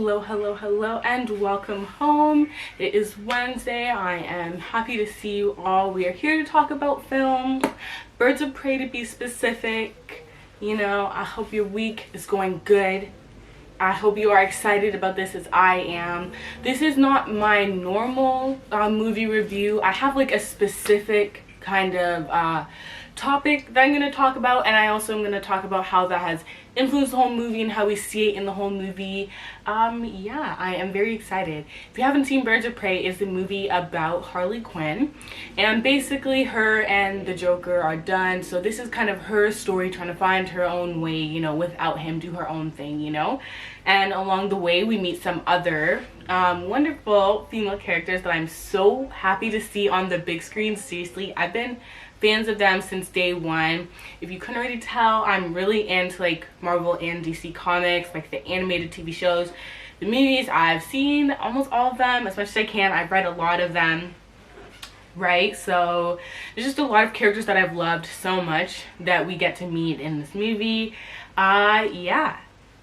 Hello, and welcome home. It is Wednesday. I am happy to see you all. We are here to talk about film, Birds of Prey to be specific. You know, I hope your week is going good. I hope you are excited about this as I am. This is not my normal movie review. I have like a specific kind of topic that I'm going to talk about, and I also am going to talk about how that has influenced the whole movie and how we see it in the whole movie. Yeah, I am very excited. If you haven't seen Birds of Prey, is the movie about Harley Quinn, and basically her and the Joker are done, so this is kind of her story trying to find her own way, you know, without him, do her own thing, you know. And along the way we meet some other wonderful female characters that I'm so happy to see on the big screen. Seriously, I've been fans of them since day one. If you couldn't already tell, I'm really into like Marvel and DC comics, like the animated TV shows, the movies. I've seen almost all of them as much as I can. I've read a lot of them, right? So there's just a lot of characters that I've loved so much that we get to meet in this movie. Yeah,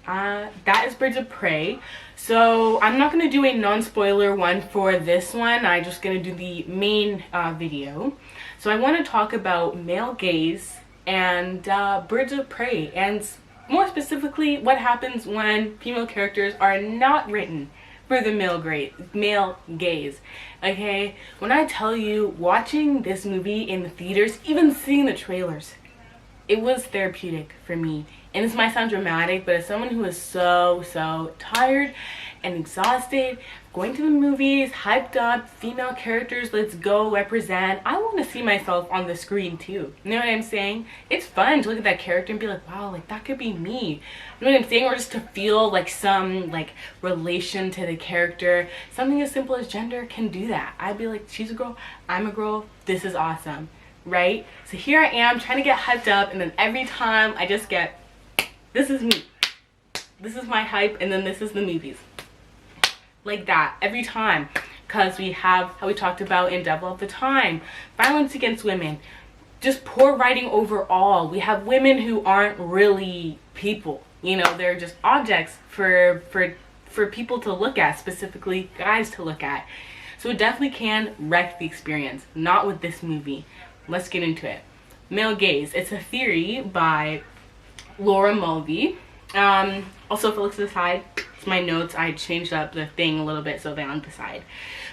that is Birds of Prey. So I'm not going to do a non-spoiler one for this one. I'm just going to do the main video. So I want to talk about male gaze and Birds of Prey, and more specifically what happens when female characters are not written for the male gaze. Okay, when I tell you, watching this movie in the theaters, even seeing the trailers, it was therapeutic for me. And this might sound dramatic, but as someone who is so tired and exhausted, going to the movies, hyped up, female characters, let's go represent, I want to see myself on the screen too. You know what I'm saying? It's fun to look at that character and be like, wow, like that could be me. You know what I'm saying? Or just to feel like some like relation to the character. Something as simple as gender can do that. I'd be like, she's a girl, I'm a girl, this is awesome, right? So here I am trying to get hyped up, and then every time I just get, this is me. This is my hype, and then this is the movies. Like that every time, because we have, how we talked about in Devil of the Time, violence against women, just poor writing overall. We have women who aren't really people, you know, they're just objects for people to look at, specifically guys to look at. So it definitely can wreck the experience. Not with this movie. Let's get into it. Male gaze. It's a theory by Laura Mulvey. Also, Felix aside, it's my notes. I changed up the thing a little bit so they're on the side.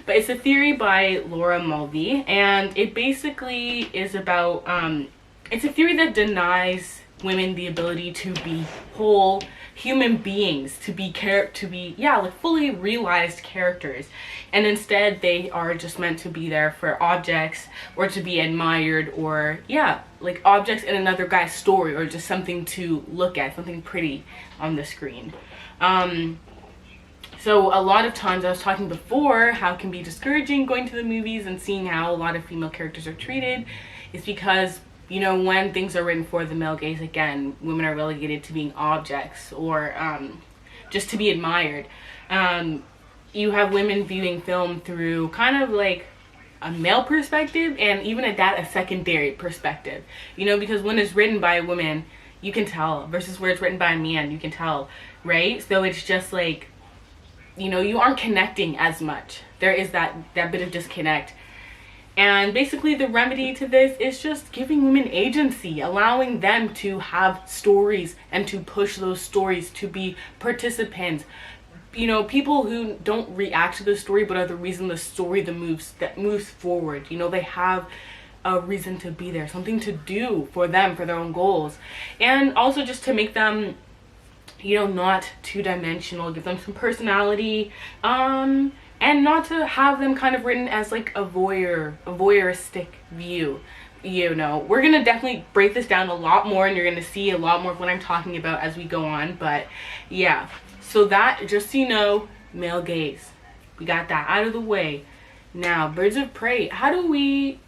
But it's a theory by Laura Mulvey, and it basically is about, it's a theory that denies women the ability to be whole human beings, to be like fully realized characters, and instead they are just meant to be there for objects, or to be admired, or yeah, like objects in another guy's story, or just something to look at, something pretty on the screen. So a lot of times, I was talking before how it can be discouraging going to the movies and seeing how a lot of female characters are treated. It's because, you know, when things are written for the male gaze, again, women are relegated to being objects, or just to be admired. You have women viewing film through kind of like a male perspective, and even at that, a secondary perspective. You know, because when it's written by a woman, you can tell, versus where it's written by a man, you can tell, right? So it's just like, you know, you aren't connecting as much. There is that bit of disconnect. And basically the remedy to this is just giving women agency, allowing them to have stories and to push those stories, to be participants. You know, people who don't react to the story but are the reason the story that moves forward. You know, they have a reason to be there, something to do for them, for their own goals. And also just to make them, you know, not two-dimensional, give them some personality, and not to have them kind of written as like a voyeuristic view. You know, we're gonna definitely break this down a lot more, and you're gonna see a lot more of what I'm talking about as we go on. But yeah, so that, just so you know, male gaze, we got that out of the way. Now, Birds of Prey, how do we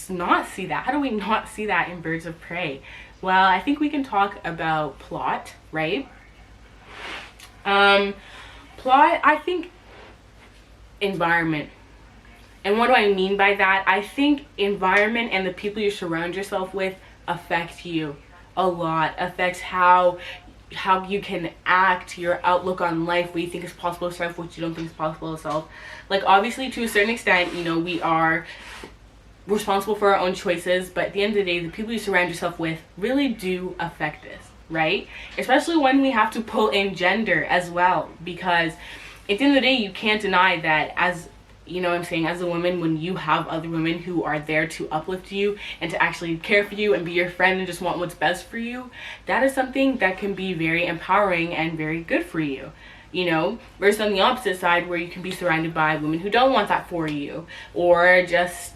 not see that? How do we not see that in Birds of Prey? Well, I think we can talk about plot, right? Plot, I think environment. And what do I mean by that? I think environment and the people you surround yourself with affect you a lot, affects how how you can act, your outlook on life, what you think is possible of self, what you don't think is possible of self. Like, obviously, to a certain extent, you know, we are responsible for our own choices, but at the end of the day, the people you surround yourself with really do affect this, right? Especially when we have to pull in gender as well, because at the end of the day, you can't deny that, as you know what I'm saying, as a woman, when you have other women who are there to uplift you and to actually care for you and be your friend and just want what's best for you, that is something that can be very empowering and very good for you, you know, versus on the opposite side, where you can be surrounded by women who don't want that for you, or just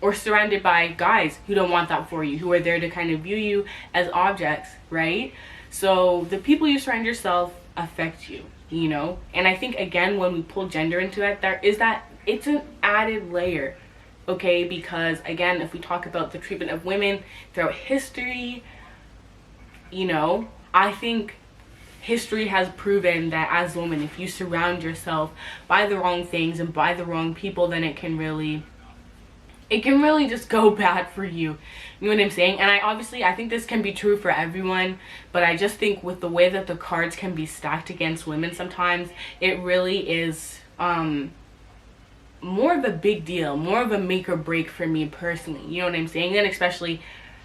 or surrounded by guys who don't want that for you, who are there to kind of view you as objects, right? So the people you surround yourself affect you, you know. And I think, again, when we pull gender into it, there is that, it's an added layer, okay? Because again, if we talk about the treatment of women throughout history, you know, I think history has proven that as a woman, if you surround yourself by the wrong things and by the wrong people, then it can really just go bad for you. You know what I'm saying? And I think this can be true for everyone, but I just think with the way that the cards can be stacked against women sometimes, it really is more of a big deal, more of a make or break for me personally. You know what I'm saying? And especially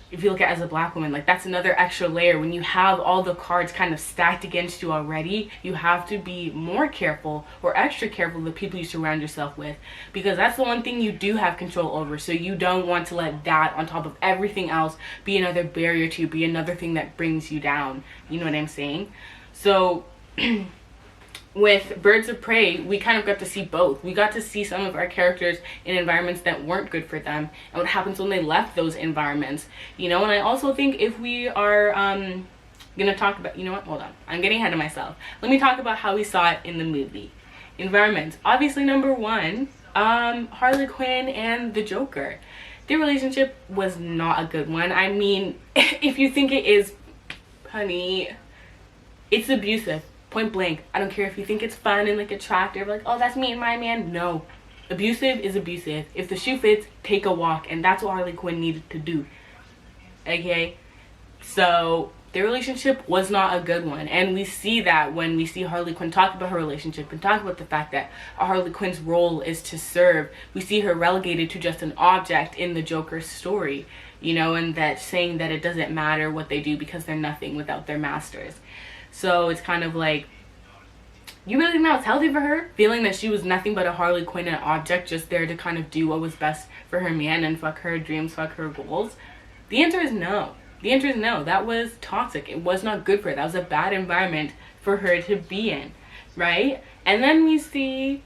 if you look at it as a black woman, like, that's another extra layer. When you have all the cards kind of stacked against you already, you have to be more careful, or extra careful, the people you surround yourself with, because that's the one thing you do have control over. So you don't want to let that, on top of everything else, be another barrier to you, be another thing that brings you down. You know what I'm saying? So with Birds of Prey, we kind of got to see both. We got to see some of our characters in environments that weren't good for them, and what happens when they left those environments, you know. And I also think, if we are gonna talk about, you know what, hold on, I'm getting ahead of myself. Let me talk about how we saw it in the movie. Environments, obviously, number one, Harley Quinn and the Joker. Their relationship was not a good one. I mean, if you think it is, honey, it's abusive. Point blank. I don't care if you think it's fun and like attractive, like, oh, that's me and my man. No, abusive is abusive. If the shoe fits, take a walk. And that's what Harley Quinn needed to do, okay? So their relationship was not a good one, and we see that when we see Harley Quinn talk about her relationship and talk about the fact that Harley Quinn's role is to serve. We see her relegated to just an object in the Joker's story, you know, and that saying that it doesn't matter what they do because they're nothing without their masters. So it's kind of like, you really think that was healthy for her? Feeling that she was nothing but a Harley Quinn, an object just there to kind of do what was best for her man and fuck her dreams, fuck her goals? The answer is no. The answer is no. That was toxic. It was not good for her. That was a bad environment for her to be in, right? And then we see,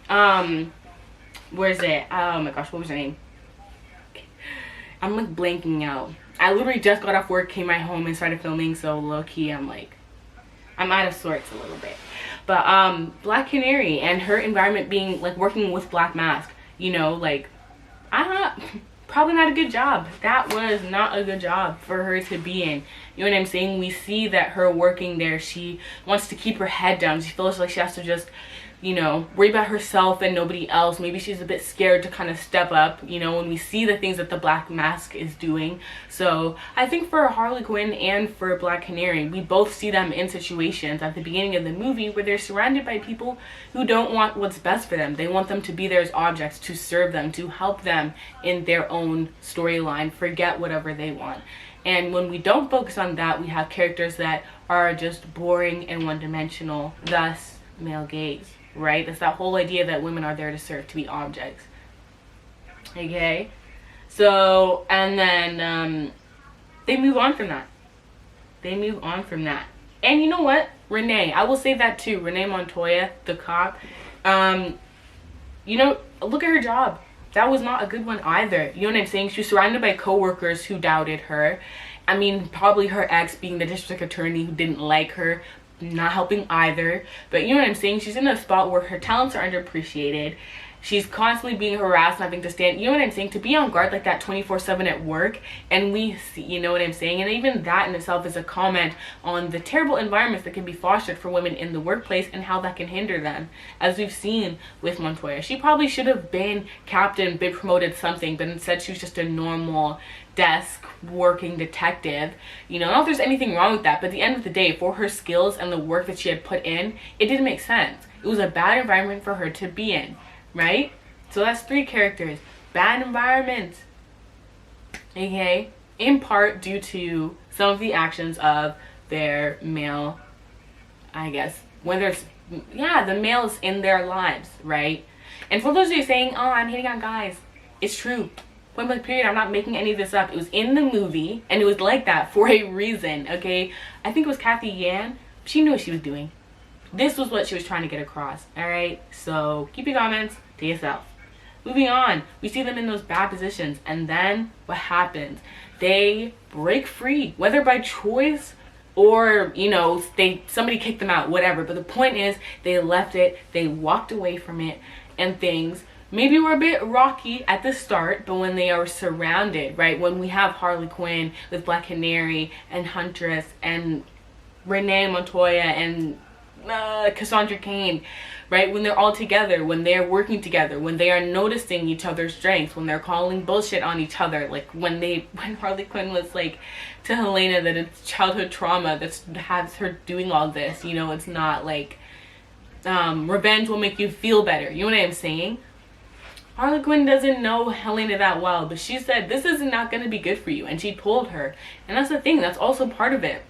where's it? Oh my gosh, what was her name? I'm like blanking out. I literally just got off work, came right home and started filming, so low-key I'm out of sorts a little bit. But Black Canary and her environment being like working with Black Mask, you know, like, probably not a good job. That was not a good job for her to be in. You know what I'm saying? We see that her working there, she wants to keep her head down. She feels like she has to just, you know, worry about herself and nobody else. Maybe she's a bit scared to kind of step up, you know, when we see the things that the Black Mask is doing. So I think for Harley Quinn and for Black Canary, we both see them in situations at the beginning of the movie where they're surrounded by people who don't want what's best for them. They want them to be there as objects, to serve them, to help them in their own storyline, forget whatever they want. And when we don't focus on that, we have characters that are just boring and one-dimensional, thus male gaze. Right? It's that whole idea that women are there to serve, to be objects. Okay? So, and then they move on from that. They move on from that. And you know what? Renee, I will say that too. Renee Montoya, the cop. You know, look at her job. That was not a good one either. You know what I'm saying? She was surrounded by coworkers who doubted her. I mean, probably her ex being the district attorney who didn't like her, not helping either. But you know what I'm saying? She's in a spot where her talents are underappreciated. She's constantly being harassed and having to stand, you know what I'm saying, to be on guard like that 24/7 at work. And we see, you know what I'm saying, and even that in itself is a comment on the terrible environments that can be fostered for women in the workplace and how that can hinder them, as we've seen with Montoya. She probably should have been captain, been promoted something, but instead she was just a normal desk working detective. You know, not if there's anything wrong with that, but at the end of the day, for her skills and the work that she had put in, it didn't make sense. It was a bad environment for her to be in, right? So that's 3 characters. Bad environment. Okay? In part due to some of the actions of their male, I guess, whether it's, yeah, the males in their lives, right? And for those of you saying, oh, I'm hitting on guys, it's true. Point blank period, I'm not making any of this up. It was in the movie, and it was like that for a reason, okay? I think it was Kathy Yan. She knew what she was doing. This was what she was trying to get across, all right? So keep your comments to yourself. Moving on, we see them in those bad positions, and then what happens? They break free, whether by choice or, you know, somebody kicked them out, whatever. But the point is, they left it, they walked away from it, and things maybe were a bit rocky at the start, but when they are surrounded, right? When we have Harley Quinn with Black Canary and Huntress and Renee Montoya and Cassandra Cain, right? When they're all together, when they're working together, when they are noticing each other's strengths, when they're calling bullshit on each other, like when Harley Quinn was like to Helena that it's childhood trauma that has her doing all this, you know, it's not like revenge will make you feel better, you know what I'm saying? Harley Quinn doesn't know Helena that well, but she said this is not going to be good for you, and she told her, and that's the thing, that's also part of it.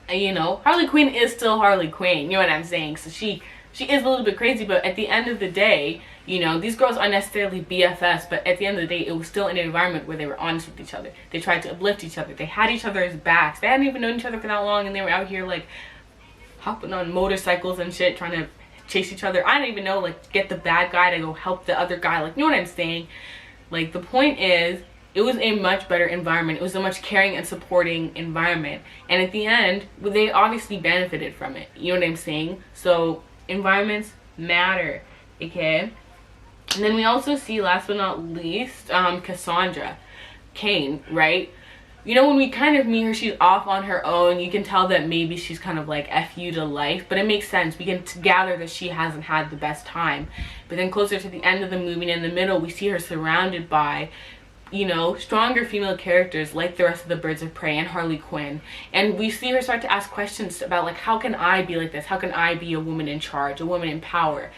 You know, Harley Quinn is still Harley Quinn, you know what I'm saying? So she is a little bit crazy, but at the end of the day, you know, these girls aren't necessarily BFFs, but at the end of the day, it was still in an environment where they were honest with each other. They tried to uplift each other. They had each other's backs. They hadn't even known each other for that long, and they were out here, like, hopping on motorcycles and shit, trying to chase each other. I don't even know, like, get the bad guy to go help the other guy. Like, you know what I'm saying? Like, the point is, it was a much better environment. It was a much caring and supporting environment. And at the end, they obviously benefited from it. You know what I'm saying? So environments matter, okay? And then we also see, last but not least, Cassandra Cain, right? You know, when we kind of meet her, she's off on her own. You can tell that maybe she's kind of like F you to life, but it makes sense. We can gather that she hasn't had the best time. But then closer to the end of the movie, in the middle, we see her surrounded by, you know, stronger female characters like the rest of the Birds of Prey and Harley Quinn. And we see her start to ask questions about, like, how can I be like this? How can I be a woman in charge, a woman in power?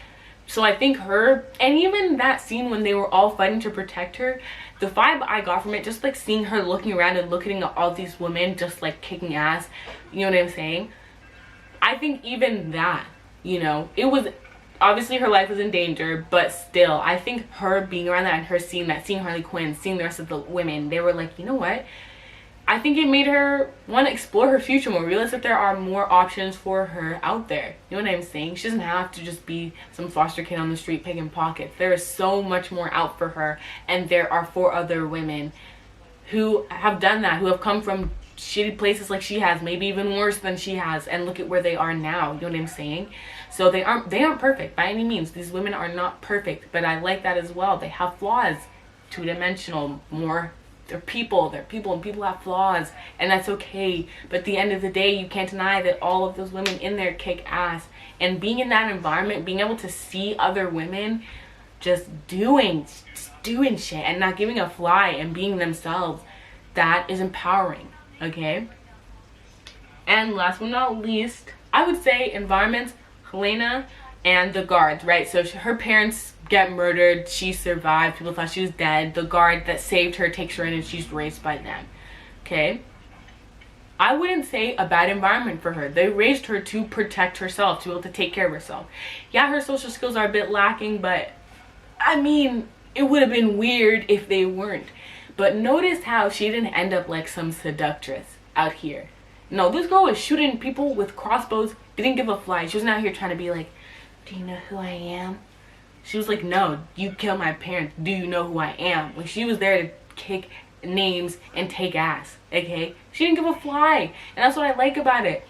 So I think her, and even that scene when they were all fighting to protect her, the vibe I got from it, just like seeing her looking around and looking at all these women just like kicking ass, you know what I'm saying? I think even that, you know, it was, obviously her life was in danger, but still, I think her being around that and her seeing that, seeing Harley Quinn, seeing the rest of the women, they were like, you know what? I think it made her want to explore her future more, realize that there are more options for her out there. You know what I'm saying? She doesn't have to just be some foster kid on the street picking pockets. There is so much more out for her, and there are 4 other women who have done that, who have come from shitty places like she has, maybe even worse than she has, and look at where they are now. You know what I'm saying? So they aren't perfect by any means. These women are not perfect, but I like that as well. They have flaws, 2-dimensional, more. They're people, and people have flaws, and that's okay. But at the end of the day, you can't deny that all of those women in there kick ass. And being in that environment, being able to see other women just doing shit and not giving a fly and being themselves, that is empowering, okay? And last but not least, I would say environments, Helena and the guards, right? So her parents get murdered, she survived, people thought she was dead, the guard that saved her takes her in and she's raised by them, okay? I wouldn't say a bad environment for her. They raised her to protect herself, to be able to take care of herself. Yeah, her social skills are a bit lacking, but I mean, it would have been weird if they weren't. But notice how she didn't end up like some seductress out here. No, this girl was shooting people with crossbows, didn't give a fly. She wasn't out here trying to be like, do you know who I am? She was like, no, you killed my parents. Do you know who I am? Like, she was there to kick names and take ass, okay? She didn't give a fly. And that's what I like about it.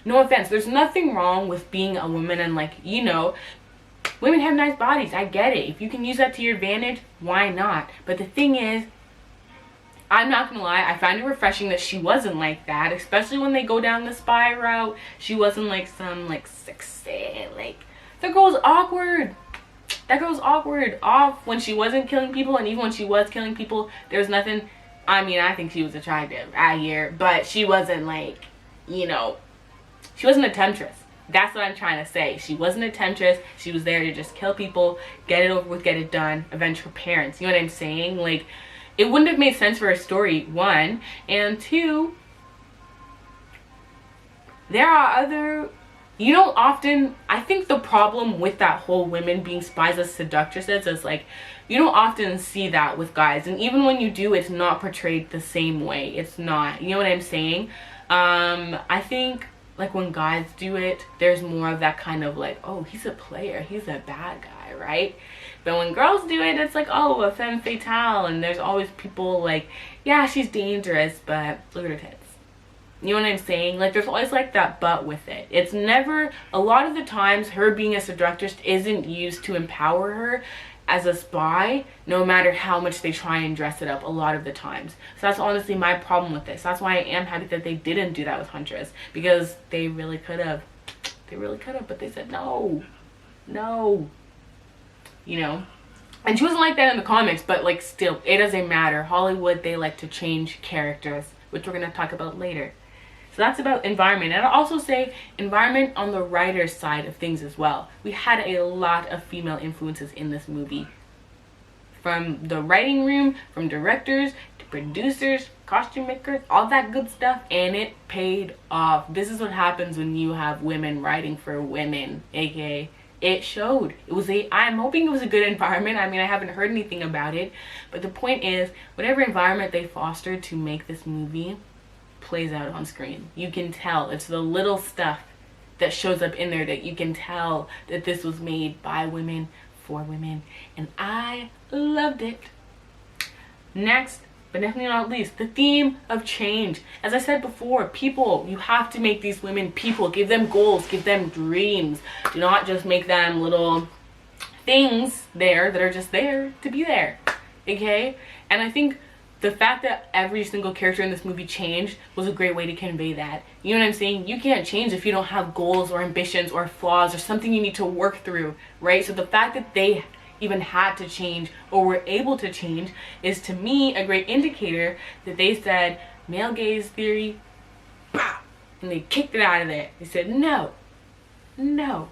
No offense. There's nothing wrong with being a woman and, like, you know, women have nice bodies. I get it. If you can use that to your advantage, why not? But the thing is, I'm not gonna lie, I find it refreshing that she wasn't like that, especially when they go down the spy route. She wasn't like some, like, sexy, like, the girl's awkward. That girl's awkward. Off when she wasn't killing people, and even when she was killing people, there was nothing I mean, I think she was attractive out here, but she wasn't like, you know, she wasn't a temptress. That's what I'm trying to say. She wasn't a temptress. She was there to just kill people, get it over with, get it done, avenge her parents. You know what I'm saying? Like, it wouldn't have made sense for her story, one. And two, there are other... You don't often... I think the problem with that whole women being spies as seductresses is, like, you don't often see that with guys. And even when you do, it's not portrayed the same way. It's not. You know what I'm saying? I think... like when guys do it, there's more of that kind of like, oh, he's a player, he's a bad guy, right? But when girls do it, it's like, oh, a femme fatale, and there's always people like, yeah, she's dangerous, but look at her tits. You know what I'm saying? Like, there's always like that but with it. It's never, a lot of the times, her being a seductress isn't used to empower her as a spy, no matter how much they try and dress it up a lot of the times. So that's honestly my problem with this. That's why I am happy that they didn't do that with Huntress, because they really could have. They really could have, but they said no. No. You know? And she wasn't like that in the comics, but like still, it doesn't matter. Hollywood, they like to change characters, which we're going to talk about later. So that's about environment. And I'll also say environment on the writer's side of things as well. We had a lot of female influences in this movie. From the writing room, from directors, to producers, costume makers, all that good stuff. And it paid off. This is what happens when you have women writing for women, aka it showed. It was I'm hoping it was a good environment. I mean, I haven't heard anything about it. But the point is, whatever environment they fostered to make this movie plays out on screen. You can tell. It's the little stuff that shows up in there that you can tell that this was made by women for women, and I loved it. Next, but definitely not least, the theme of change. As I said before, people, you have to make these women people. Give them goals, give them dreams. Do not just make them little things there that are just there to be there, okay? And I think the fact that every single character in this movie changed was a great way to convey that. You know what I'm saying? You can't change if you don't have goals or ambitions or flaws or something you need to work through, right? So the fact that they even had to change or were able to change is, to me, a great indicator that they said, male gaze theory, bah, and they kicked it out of there. They said, no, no,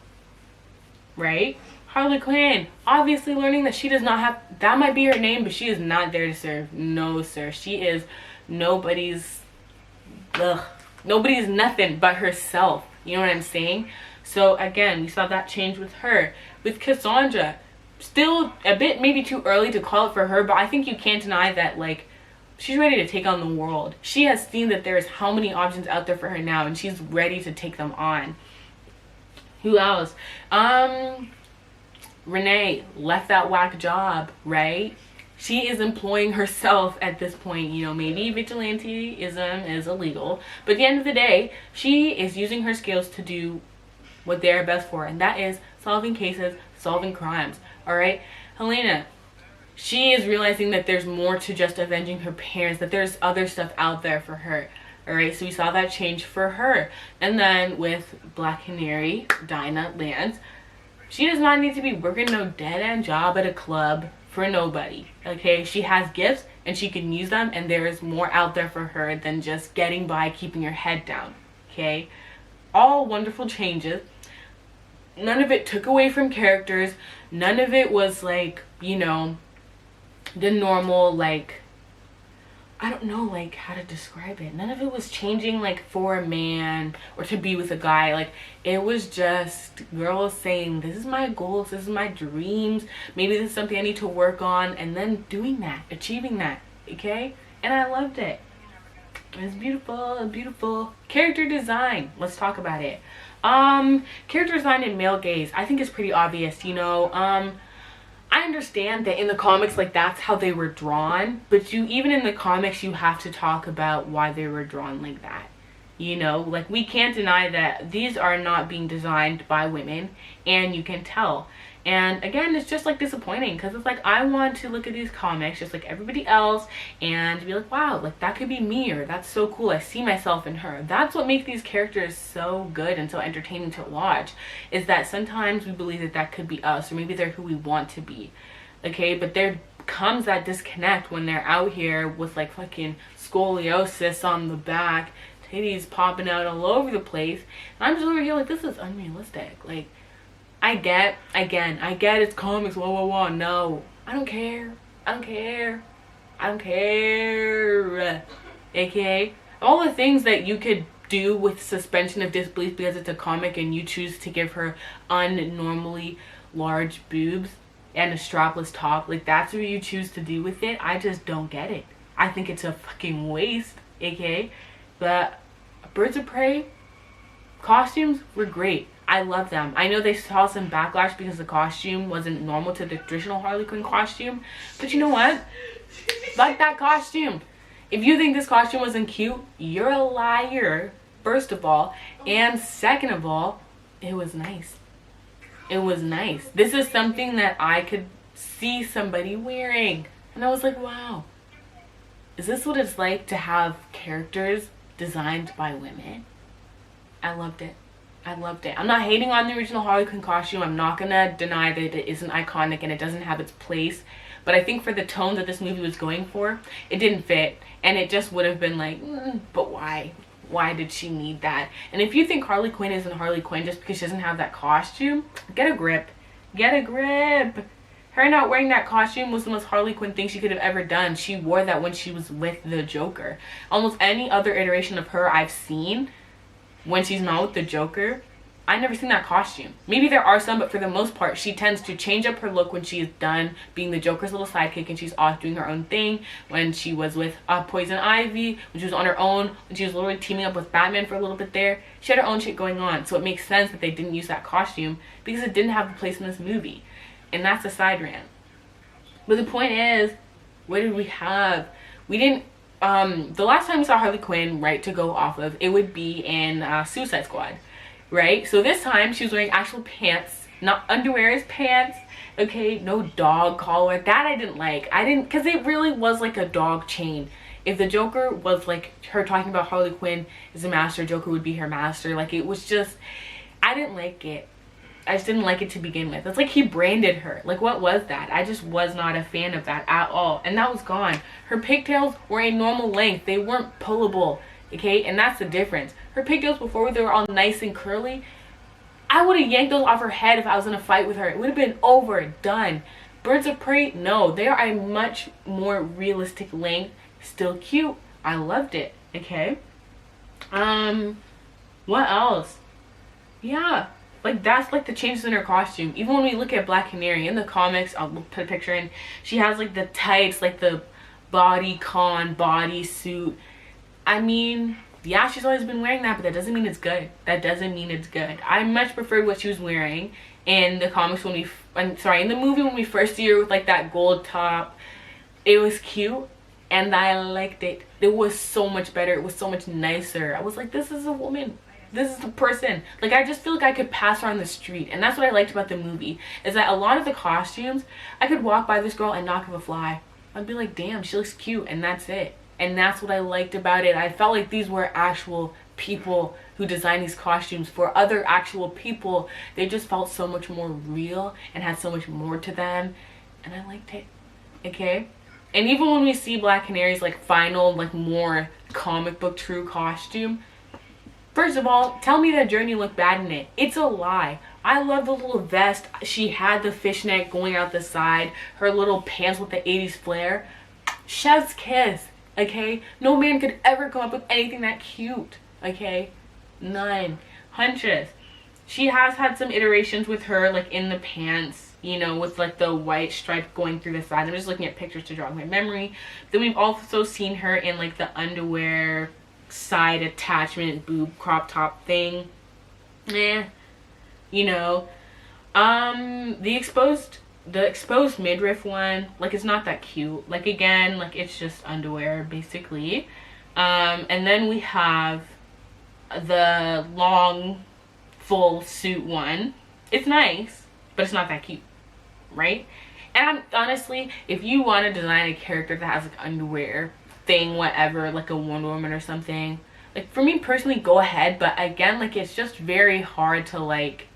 right? Harley Quinn, obviously learning that she does not have, that might be her name, but she is not there to serve. No, sir. She is nobody's, nobody's nothing but herself. You know what I'm saying? So again, we saw that change with her. With Cassandra, still a bit maybe too early to call it for her, but I think you can't deny that, like, she's ready to take on the world. She has seen that there's how many options out there for her now, and she's ready to take them on. Who else? Renee left that whack job, right? She is employing herself at this point. You know, maybe vigilanteism is illegal, but at the end of the day, she is using her skills to do what they're best for, and that is solving cases, solving crimes. All right, Helena, she is realizing that there's more to just avenging her parents, that there's other stuff out there for her. All right, so we saw that change for her. And then with Black Canary, Dinah Lance, she does not need to be working no dead-end job at a club for nobody, okay? She has gifts and she can use them, and there is more out there for her than just getting by, keeping her head down, okay? All wonderful changes. None of it took away from characters. None of it was like, you know, the normal, like, I don't know, like, how to describe it. None of it was changing, like, for a man or to be with a guy. Like, it was just girls saying, this is my goals, this is my dreams. Maybe this is something I need to work on. And then doing that, achieving that, okay? And I loved it. It was beautiful, beautiful. Character design. Let's talk about it. Character design in male gaze, I think is pretty obvious, you know. I understand that in the comics, like, that's how they were drawn, but even in the comics, you have to talk about why they were drawn like that. You know, like, we can't deny that these are not being designed by women, and you can tell. And again, it's just like disappointing, because it's like, I want to look at these comics just like everybody else and be like, wow, like, that could be me, or that's so cool, I see myself in her. That's what makes these characters so good and so entertaining to watch, is that sometimes we believe that that could be us, or maybe they're who we want to be, okay? But they're comes that disconnect when they're out here with like fucking scoliosis on the back, titties popping out all over the place, and I'm just over here like, this is unrealistic. Like, I get it's comics, whoa whoa whoa. No, I don't care. AKA all the things that you could do with suspension of disbelief because it's a comic and you choose to give her unnormally large boobs and a strapless top, like that's what you choose to do with it. I just don't get it. I think it's a fucking waste. AKA the Birds of Prey costumes were great. I love them. I know they saw some backlash because the costume wasn't normal to the traditional Harley Quinn costume, but you know what, fuck that costume. If you think this costume wasn't cute, you're a liar, first of all. And second of all, it was nice. It was nice. This is something that I could see somebody wearing. And I was like, wow. Is this what it's like to have characters designed by women? I loved it. I loved it. I'm not hating on the original Harley Quinn costume. I'm not gonna deny that it isn't iconic and it doesn't have its place. But I think for the tone that this movie was going for, it didn't fit. And it just would have been like, but why? Why did she need that? And if you think Harley Quinn isn't Harley Quinn just because she doesn't have that costume, get a grip. Get a grip. Her not wearing that costume was the most Harley Quinn thing she could have ever done. She wore that when she was with the Joker. Almost any other iteration of her I've seen, when she's not with the Joker, I never seen that costume. Maybe there are some, but for the most part, she tends to change up her look when she is done being the Joker's little sidekick and she's off doing her own thing. When she was with Poison Ivy, when she was on her own, when she was literally teaming up with Batman for a little bit there, she had her own shit going on. So it makes sense that they didn't use that costume because it didn't have a place in this movie. And that's a side rant. But the point is, what did we have? We didn't, the last time we saw Harley Quinn, right, to go off of, it would be in Suicide Squad. Right, so this time she was wearing actual pants, not underwear as pants. Okay, no dog collar. That I didn't like. Because it really was like a dog chain. If the Joker was like her talking about Harley Quinn is a master, Joker would be her master. Like, it was just, I didn't like it. I just didn't like it to begin with. It's like he branded her. Like, what was that? I just was not a fan of that at all. And that was gone. Her pigtails were a normal length. They weren't pullable. Okay, and that's the difference. Her pigtails before, they were all nice and curly. I would have yanked those off her head if I was in a fight with her. It would have been over, done. Birds of Prey, no, they are a much more realistic length. Still cute. I loved it. Okay. What else? Yeah, like that's like the changes in her costume. Even when we look at Black Canary in the comics, I'll put a picture in. She has like the tights, like the bodycon bodysuit. I mean, yeah, she's always been wearing that, but that doesn't mean it's good. That doesn't mean it's good. I much preferred what she was wearing in the comics when in the movie when we first see her with like that gold top. It was cute and I liked it. It was so much better. It was so much nicer. I was like, this is a woman. This is the person. Like, I just feel like I could pass her on the street. And that's what I liked about the movie, is that a lot of the costumes, I could walk by this girl and not give a fly. I'd be like, damn, she looks cute, and that's it. And that's what I liked about it. I felt like these were actual people who designed these costumes for other actual people. They just felt so much more real and had so much more to them. And I liked it. Okay? And even when we see Black Canary's like final, like more comic book true costume, first of all, tell me that Journey looked bad in it. It's a lie. I love the little vest. She had the fishnet going out the side. Her little pants with the 80s flair. Chef's kiss. Okay? No man could ever come up with anything that cute. Okay? None. Huntress. She has had some iterations with her, like in the pants, you know, with like the white stripe going through the side. I'm just looking at pictures to jog my memory. Then we've also seen her in like the underwear side attachment boob crop top thing. You know. The exposed midriff one, like, it's not that cute. Like, again, like, it's just underwear basically. And then we have the long full suit one. It's nice, but it's not that cute, right? And honestly, if you want to design a character that has like underwear thing, whatever, like a Wonder Woman or something, like, for me personally, go ahead. But again, like, it's just very hard to like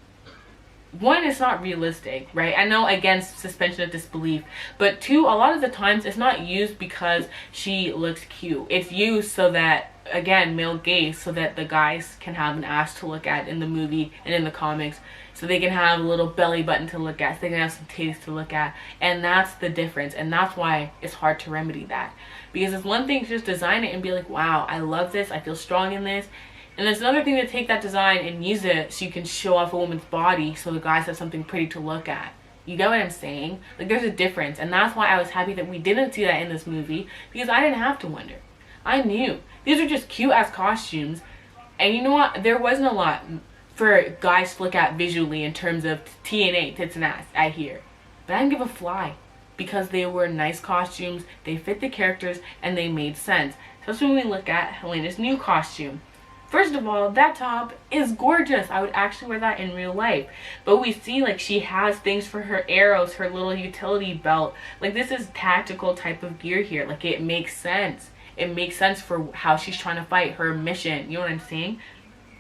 one, it's not realistic, right? I know, again, suspension of disbelief, but two, a lot of the times it's not used because she looks cute. It's used so that, again, male gaze, so that the guys can have an ass to look at in the movie and in the comics, so they can have a little belly button to look at, so they can have some titties to look at. And that's the difference, and that's why it's hard to remedy that, because it's one thing to just design it and be like, wow, I love this, I feel strong in this. And there's another thing to take that design and use it so you can show off a woman's body so the guys have something pretty to look at. You get what I'm saying? Like, there's a difference. And that's why I was happy that we didn't see that in this movie, because I didn't have to wonder. I knew. These are just cute ass costumes. And you know what? There wasn't a lot for guys to look at visually in terms of TNA, tits and ass, I hear. But I didn't give a fly, because they were nice costumes, they fit the characters, and they made sense. Especially when we look at Helena's new costume. First of all, that top is gorgeous. I would actually wear that in real life. But we see, like, she has things for her arrows, her little utility belt. Like, this is tactical type of gear here. Like, it makes sense. It makes sense for how she's trying to fight, her mission. You know what I'm saying?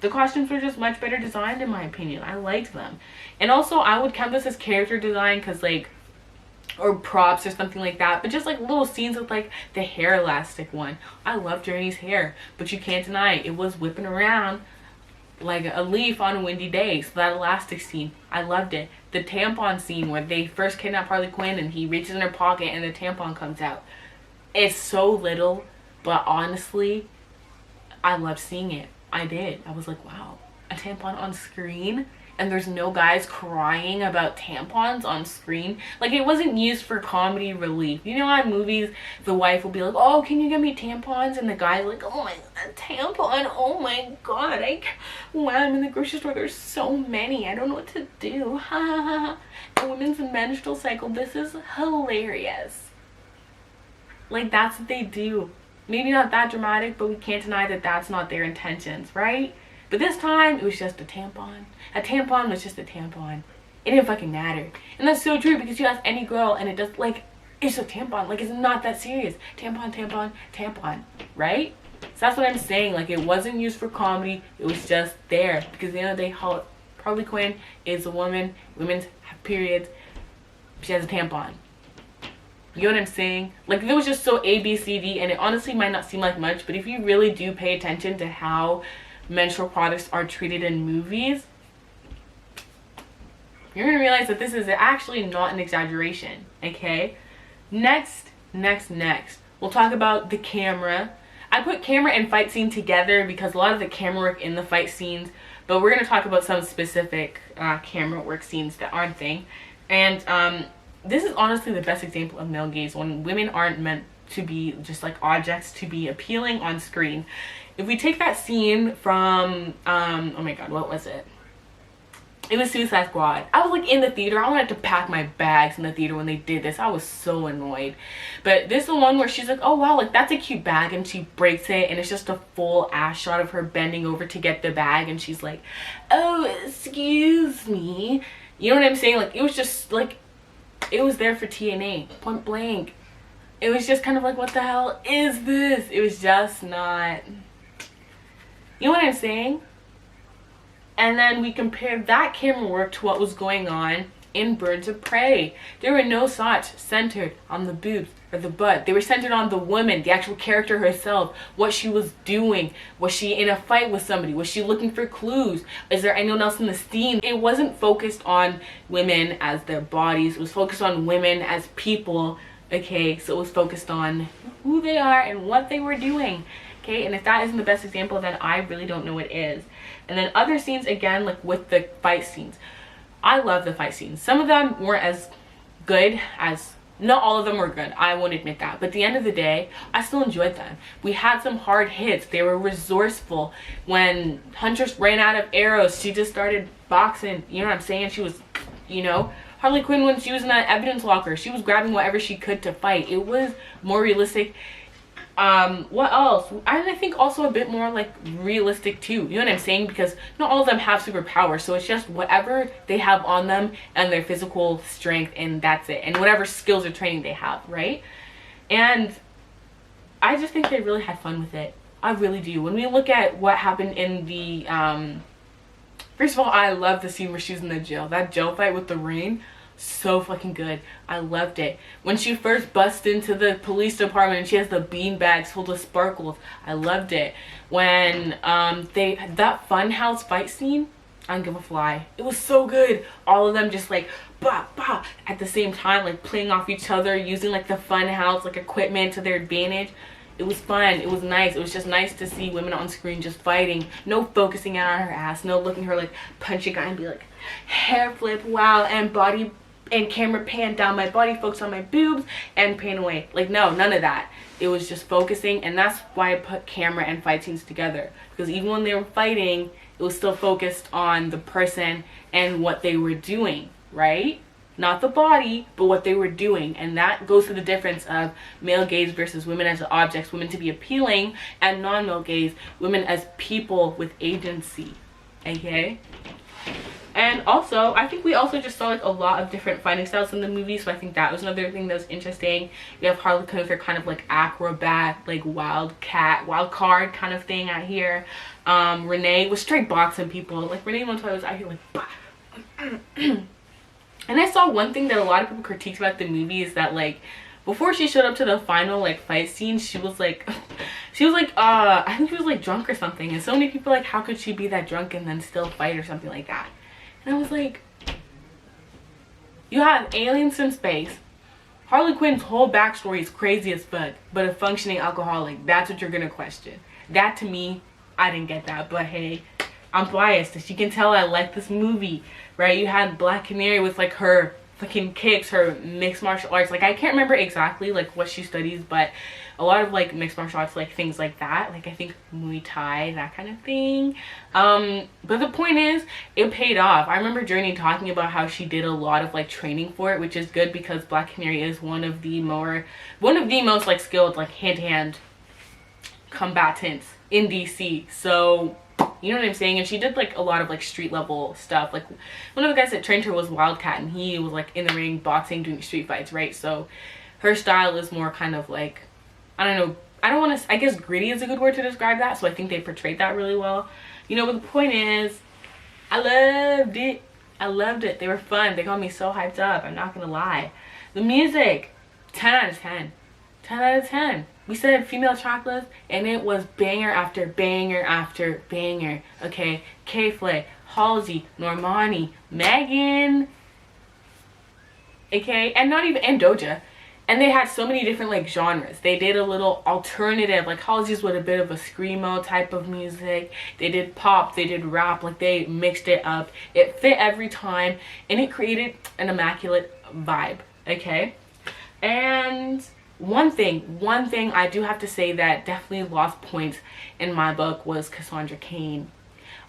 The costumes were just much better designed, in my opinion. I liked them. And also, I would count this as character design, because, like, or props or something like that, but just like little scenes with like the hair elastic one. I love Journey's hair, but you can't deny it was whipping around like a leaf on a windy day. So that elastic scene, I loved it. The tampon scene where they first kidnap Harley Quinn and he reaches in her pocket and the tampon comes out. It's so little, but honestly, I loved seeing it. I did. I was like, wow, a tampon on screen? And there's no guys crying about tampons on screen. Like, it wasn't used for comedy relief. You know how in movies the wife will be like, oh, can you get me tampons? And the guy's like, oh my, a tampon, oh my god, when I'm in the grocery store, there's so many, I don't know what to do. A women's menstrual cycle, this is hilarious. Like, that's what they do. Maybe not that dramatic, but we can't deny that that's not their intentions, right? But this time, it was just a tampon. A tampon was just a tampon. It didn't fucking matter. And that's so true, because you ask any girl and it does, like, it's a tampon. Like, it's not that serious. Tampon, tampon, tampon. Right? So that's what I'm saying. Like, it wasn't used for comedy. It was just there. Because at the end of the day, Harley Quinn is a woman. Women have periods. She has a tampon. You know what I'm saying? Like, it was just so A, B, C, D. And it honestly might not seem like much. But if you really do pay attention to how menstrual products are treated in movies, you're gonna realize that this is actually not an exaggeration. Okay, next we'll talk about the camera. I put camera and fight scene together because a lot of the camera work in the fight scenes, but we're gonna talk about some specific camera work scenes that aren't thing. And this is honestly the best example of male gaze, when women aren't meant to be just like objects to be appealing on screen. If we take that scene from, oh my god, what was it? It was Suicide Squad. I was like in the theater. I wanted to pack my bags in the theater when they did this. I was so annoyed. But this is the one where she's like, oh wow, like that's a cute bag, and she breaks it and it's just a full ass shot of her bending over to get the bag, and she's like, oh, excuse me. You know what I'm saying? Like, it was just like, it was there for TNA, point blank. It was just kind of like, what the hell is this? It was just not, you know what I'm saying? And then we compared that camera work to what was going on in Birds of Prey. There were no shots centered on the boobs or the butt. They were centered on the woman, the actual character herself, what she was doing. Was she in a fight with somebody? Was she looking for clues? Is there anyone else in the scene? It wasn't focused on women as their bodies. It was focused on women as people. Okay, so it was focused on who they are and what they were doing. Okay, and if that isn't the best example, then I really don't know what is. And then other scenes, again, like with the fight scenes. I love the fight scenes. Some of them weren't as good as, not all of them were good, I won't admit that. But at the end of the day, I still enjoyed them. We had some hard hits. They were resourceful. When Huntress ran out of arrows, she just started boxing. You know what I'm saying? She was, you know, Harley Quinn, when she was in that evidence locker, she was grabbing whatever she could to fight. It was more realistic. What else? I think also a bit more like realistic too, you know what I'm saying? Because not all of them have superpowers, so it's just whatever they have on them and their physical strength, and that's it, and whatever skills or training they have, right? And I just think they really had fun with it. I really do. When we look at what happened in the First of all, I love the scene where she's in the jail. That jail fight with the rain, so fucking good. I loved it. When she first busts into the police department and she has the bean bags full of sparkles, I loved it. When that funhouse fight scene, I don't give a fly. It was so good. All of them just like bah bah at the same time, like playing off each other, using like the funhouse like equipment to their advantage. It was fun. It was nice. It was just nice to see women on screen just fighting. No focusing on her ass. No looking her like punch a guy and be like hair flip, wow, and body and camera pan down my body, focus on my boobs and pan away. Like no, none of that. It was just focusing, and that's why I put camera and fight scenes together, because even when they were fighting, it was still focused on the person and what they were doing, right? Not the body, but what they were doing. And that goes to the difference of male gaze versus women as objects, women to be appealing, and non-male gaze, women as people with agency. Okay? And also, I think we also just saw like a lot of different fighting styles in the movie, so I think that was another thing that was interesting. We have Harley Quinn with her kind of like acrobat, like wild card kind of thing out here. Renee was straight boxing people. Like Renee Montoya was out here like bah. And I saw one thing that a lot of people critiqued about the movie is that like before she showed up to the final like fight scene, she was like I think she was like drunk or something, and so many people like, how could she be that drunk and then still fight or something like that? And I was like, you have aliens from space. Harley Quinn's whole backstory is crazy as fuck, but a functioning alcoholic, that's what you're gonna question. That to me, I didn't get that, but hey, I'm biased. As you can tell, I like this movie, right? You had Black Canary with like her fucking kicks, her mixed martial arts. Like I can't remember exactly like what she studies, but a lot of like mixed martial arts, like things like that, like I think Muay Thai, that kind of thing. But the point is, it paid off. I remember Journey talking about how she did a lot of like training for it, which is good because Black Canary is one of the most like skilled like hand-to-hand combatants in DC. So you know what I'm saying? And she did like a lot of like street level stuff. Like one of the guys that trained her was Wildcat, and he was like in the ring boxing, doing street fights, right? So her style is more kind of like, I don't know, I don't want to, I guess gritty is a good word to describe that, so I think they portrayed that really well. You know, but the point is, I loved it. I loved it. They were fun. They got me so hyped up, I'm not gonna lie. The music, 10 out of 10. 10 out of 10. We said female chakras, and it was banger after banger after banger. Okay, K-Flay, Halsey, Normani, Megan, okay, and not even, and Doja. And they had so many different like genres. They did a little alternative, like Halsey's with a bit of a screamo type of music. They did pop, they did rap, like they mixed it up. It fit every time, and it created an immaculate vibe, okay? And one thing I do have to say that definitely lost points in my book was Cassandra Cain.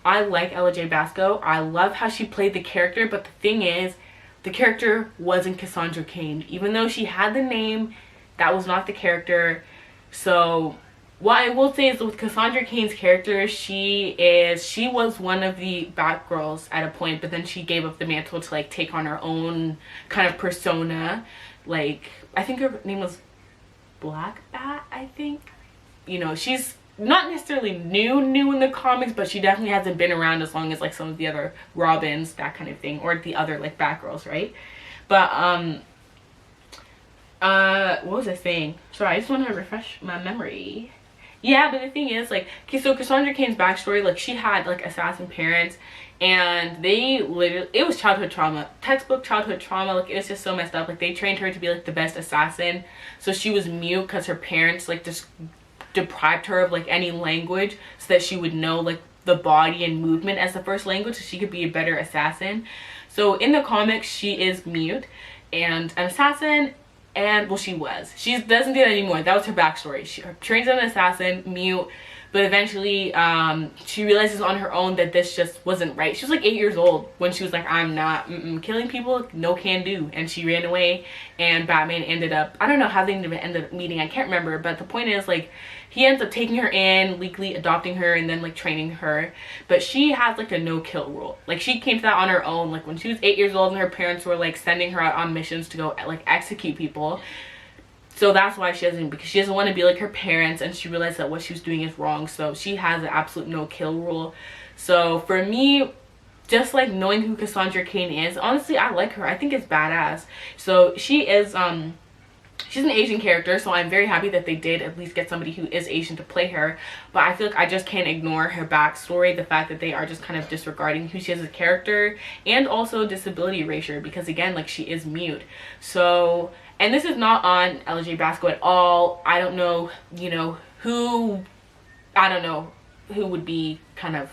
I like Ella J. Basco. I love how she played the character, but the thing is, the character wasn't Cassandra Cain. Even though she had the name, that was not the character. So what I will say is with Cassandra Cain's character, she was one of the Batgirls at a point, but then she gave up the mantle to like take on her own kind of persona. Like, I think her name was Black Bat, I think. You know, she's not necessarily new in the comics, but she definitely hasn't been around as long as like some of the other Robins, that kind of thing, or the other like Batgirls, right? But what was I saying? Sorry, I just want to refresh my memory. Yeah, but the thing is, like, okay, so Cassandra Cain's backstory, like, she had like assassin parents, and they literally, it was childhood trauma, textbook childhood trauma. Like, it was just so messed up. Like, they trained her to be like the best assassin, so she was mute because her parents like just deprived her of like any language so that she would know like the body and movement as the first language so she could be a better assassin. So in the comics, she is mute and an assassin, and well, she doesn't do that anymore. That was her backstory. She trains as an assassin, mute, but eventually she realizes on her own that this just wasn't right. She was like 8 years old when she was like, I'm not killing people, no can do, and she ran away, and Batman ended up, I don't know how they ended up meeting, I can't remember, but the point is, like, he ends up taking her in, legally adopting her, and then like training her. But she has like a no-kill rule. Like, she came to that on her own. Like, when she was 8 years old and her parents were like sending her out on missions to go like execute people. So that's why because she doesn't want to be like her parents, and she realized that what she was doing is wrong. So she has an absolute no-kill rule. So for me, just like knowing who Cassandra Cain is, honestly, I like her. I think it's badass. So she is she's an Asian character, so I'm very happy that they did at least get somebody who is Asian to play her. But I feel like I just can't ignore her backstory, the fact that they are just kind of disregarding who she is as a character, and also disability erasure, because again, like, she is mute. So, and this is not on LJ Basco at all. I don't know, you know, who would be kind of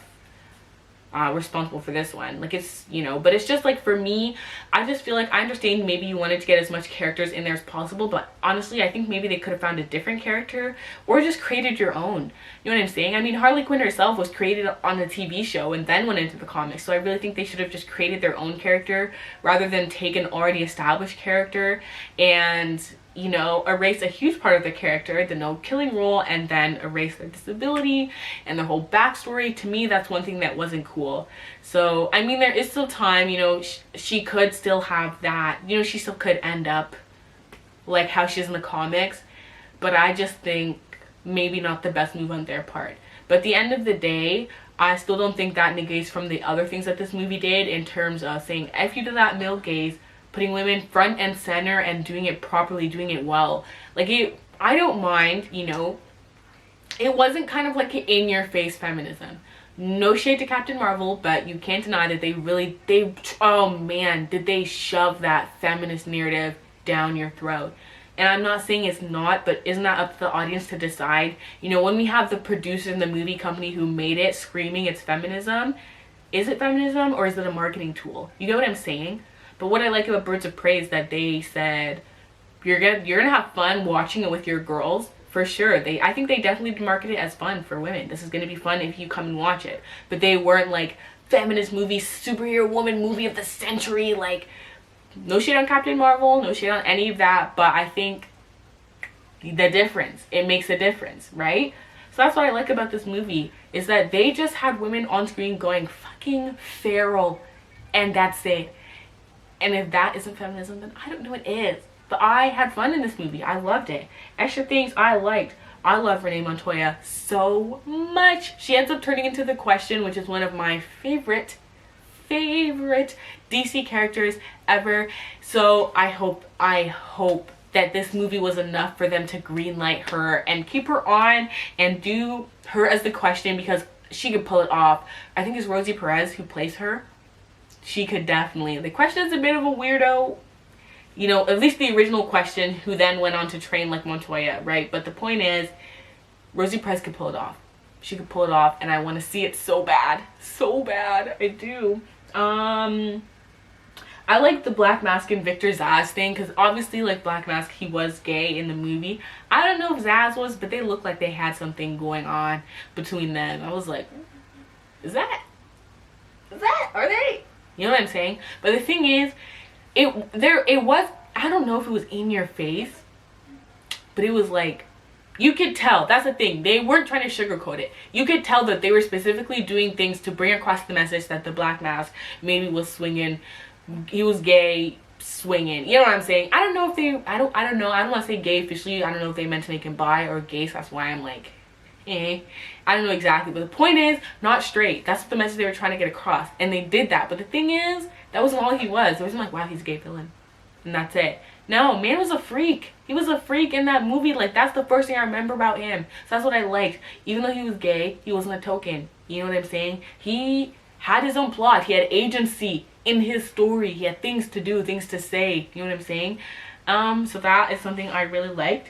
responsible for this one. Like, it's, you know, but it's just like, for me, I just feel like, I understand maybe you wanted to get as much characters in there as possible, but honestly, I think maybe they could have found a different character or just created your own. You know what I'm saying? I mean, Harley Quinn herself was created on the TV show and then went into the comics, so I really think they should have just created their own character rather than take an already established character and, you know, erase a huge part of their character, the no killing rule, and then erase their disability and their whole backstory. To me, that's one thing that wasn't cool. So, I mean, there is still time, you know, she could still have that, you know, she still could end up like how she is in the comics, but I just think maybe not the best move on their part. But at the end of the day, I still don't think that negates from the other things that this movie did in terms of saying, if you do that male gaze, putting women front and center and doing it properly, doing it well. Like, I don't mind, you know, it wasn't kind of like an in-your-face feminism. No shade to Captain Marvel, but you can't deny that they oh man, did they shove that feminist narrative down your throat. And I'm not saying it's not, but isn't that up to the audience to decide? You know, when we have the producer in the movie company who made it screaming it's feminism, is it feminism or is it a marketing tool? You know what I'm saying? But what I like about Birds of Prey is that they said you're gonna have fun watching it with your girls, for sure. I think they definitely marketed it as fun for women. This is gonna be fun if you come and watch it. But they weren't like feminist movie, superhero woman movie of the century. Like, no shade on Captain Marvel, no shade on any of that. But I think the difference, it makes a difference, right? So that's what I like about this movie, is that they just had women on screen going fucking feral, and that's it. And if that isn't feminism, then I don't know what is. But I had fun in this movie. I loved it. Extra things I liked. I love Renee Montoya so much. She ends up turning into the Question, which is one of my favorite DC characters ever. So I hope that this movie was enough for them to greenlight her and keep her on and do her as the Question, because she could pull it off. I think it's Rosie Perez who plays her. She could definitely. The Question is a bit of a weirdo, you know, at least the original Question, who then went on to train like Montoya, right? But the point is, Rosie Perez could pull it off. She could pull it off, and I want to see it so bad. So bad. I do. I like the Black Mask and Victor Zsasz thing, because obviously, like, Black Mask, he was gay in the movie. I don't know if Zsasz was, but they looked like they had something going on between them. I was like, are they? You know what I'm saying? But the thing is, it was, I don't know if it was in your face, but it was like, you could tell. That's the thing. They weren't trying to sugarcoat it. You could tell that they were specifically doing things to bring across the message that the Black Mask maybe was swinging, he was gay, swinging. You know what I'm saying? I don't know if they, I don't know. I don't want to say gay officially. I don't know if they meant to make him bi or gay, so that's why I'm like, I don't know exactly, but the point is, not straight. That's the message they were trying to get across, and they did that. But the thing is, that wasn't all he was. It wasn't like, wow, he's a gay villain, and that's it. No, man was a freak. He was a freak in that movie. Like, that's the first thing I remember about him. So that's what I liked. Even though he was gay, he wasn't a token. You know what I'm saying? He had his own plot. He had agency in his story. He had things to do, things to say. You know what I'm saying? So that is something I really liked.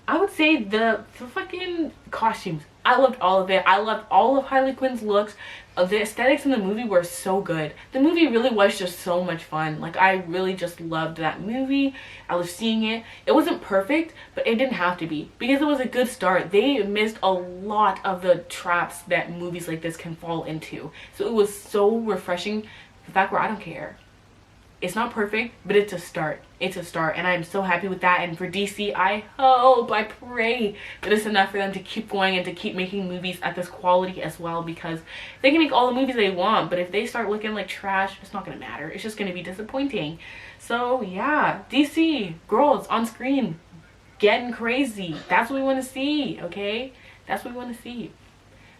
I would say the fucking costumes. I loved all of it. I loved all of Harley Quinn's looks. The aesthetics in the movie were so good. The movie really was just so much fun. Like, I really just loved that movie. I was seeing it. It wasn't perfect, but it didn't have to be, because it was a good start. They missed a lot of the traps that movies like this can fall into. So it was so refreshing. The fact where I don't care. It's not perfect, but it's a start. It's a start, and I'm so happy with that. And for DC, I hope, I pray that it's enough for them to keep going and to keep making movies at this quality as well, because they can make all the movies they want, but if they start looking like trash, it's not going to matter. It's just going to be disappointing. So yeah, DC, girls on screen, getting crazy. That's what we want to see, okay? That's what we want to see.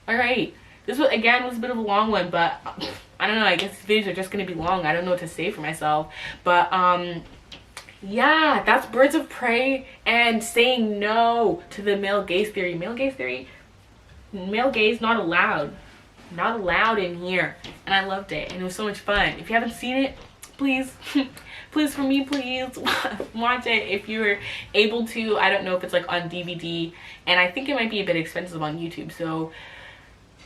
All right. This was, again, was a bit of a long one, but I don't know, I guess these videos are just gonna be long. I don't know what to say for myself. But yeah, that's Birds of Prey and saying no to the male gaze theory. Male gaze theory, male gaze not allowed. Not allowed in here. And I loved it, and it was so much fun. If you haven't seen it, please please, for me, please watch it if you're able to. I don't know if it's like on DVD, and I think it might be a bit expensive on YouTube, so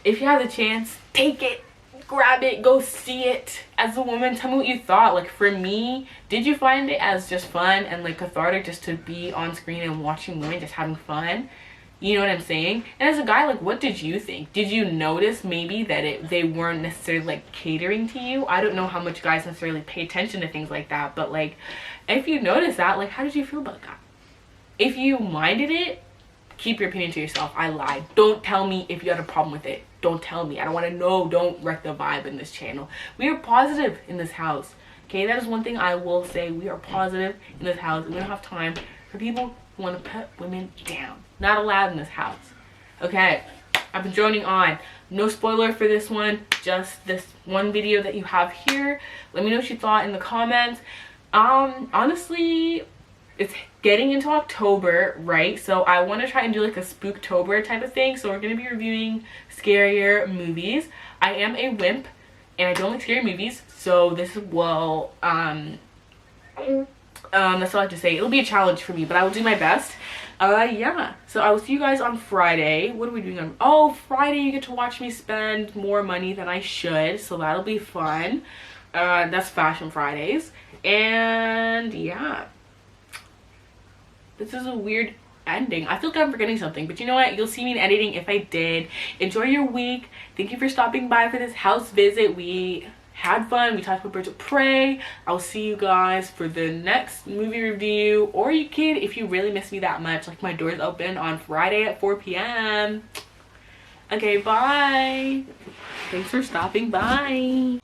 if you have the chance, take it, grab it, go see it. As a woman, tell me what you thought. Like, for me, did you find it as just fun and like cathartic just to be on screen and watching women just having fun? You know what I'm saying? And as a guy, like, what did you think? Did you notice maybe that they weren't necessarily like catering to you? I don't know how much guys necessarily pay attention to things like that, but like, if you notice that, like, how did you feel about that? If you minded it, keep your opinion to yourself. I lied. Don't tell me if you had a problem with it. Don't tell me. I don't want to know. Don't wreck the vibe in this channel. We are positive in this house. Okay, that is one thing I will say. We are positive in this house. We don't have time for people who want to put women down. Not allowed in this house. Okay, I've been droning on. No spoiler for this one. Just this one video that you have here. Let me know what you thought in the comments. Honestly, it's getting into October, right? So I want to try and do like a Spooktober type of thing. So we're going to be reviewing scarier movies. I am a wimp and I don't like scary movies, so this will that's all I have to say. It'll be a challenge for me, but I will do my best. Yeah, so I will see you guys on Friday. What are we doing on? Oh, Friday you get to watch me spend more money than I should, so that'll be fun. That's Fashion Fridays. And yeah, this is a weird ending. I feel like I'm forgetting something, but you know what? You'll see me in editing if I did. Enjoy your week. Thank you for stopping by for this house visit. We had fun. We talked about Birds of Prey. I'll see you guys for the next movie review, or you can, if you really miss me that much, like, my door's open on Friday at 4 p.m. Okay, bye. Thanks for stopping by.